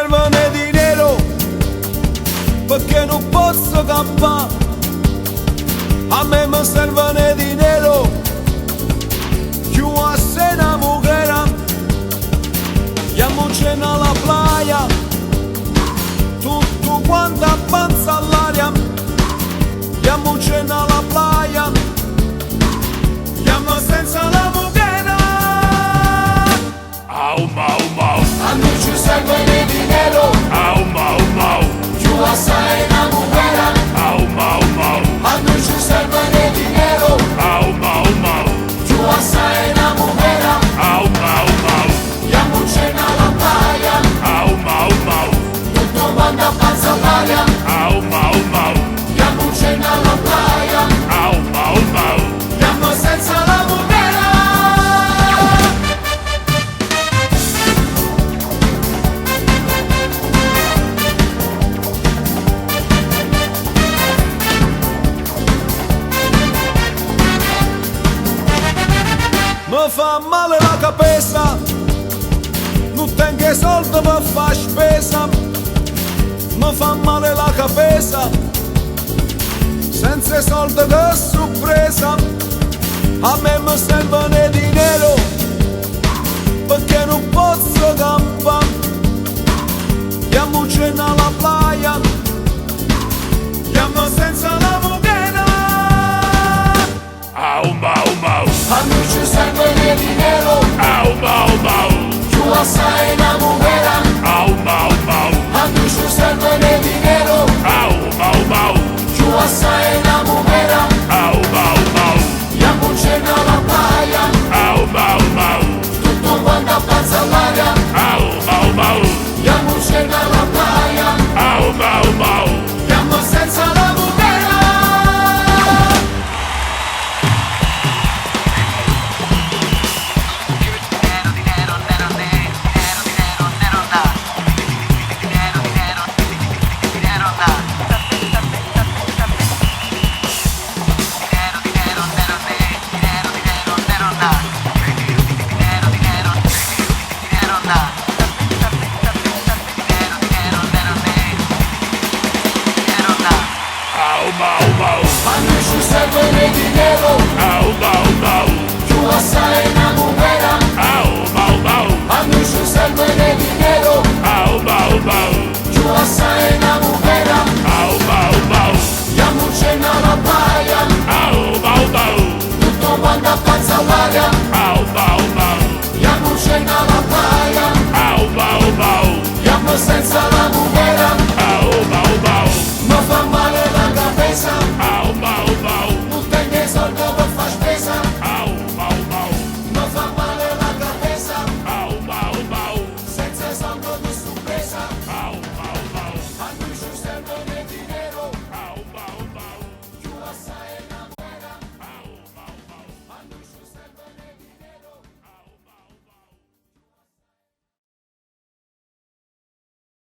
serve dinero perché non posso campare. A me mi serve dinero più a se una mujer. Andiamoci alla playa, tutto quanto avanza all'aria. Andiamoci alla playa, andiamo senza la mujer. Au mau mau, A noi ci serve dinero, au mau mau, più assai una mujer. au mau mau, A noi ci serve dinero, au mau mau, più assai una mujer. au mau mau, Andiamoci alla playa, au mau mau, tutto quanto avanza all'aria. au mau mau, Andiamoci alla playa, au mau mau. andiamo senza la mujer. Mi fa male la cabeza, non tengo soldi per fare spesa. Mi fa male la cabeza, senza soldi che sorpresa. A me mi serve dinero perché non posso campare. Andiamoci alla playa, andiamo senza la mujer. Au mau mau, A noi ci serve dinero, au mau mau, più assai una mujer. au mau mau, A noi ci serve dinero, au mau mau, più assai una mujer. au mau mau, Andiamoci alla playa, au mau mau, tutto quanto avanza all'aria. au mau mau, Andiamoci alla playa, au mau mau. andiamo senza la mujer. Au mau mau, A noi ci serve dinero, au mau mau, più assai una mujer. au mau mau, A noi ci serve dinero,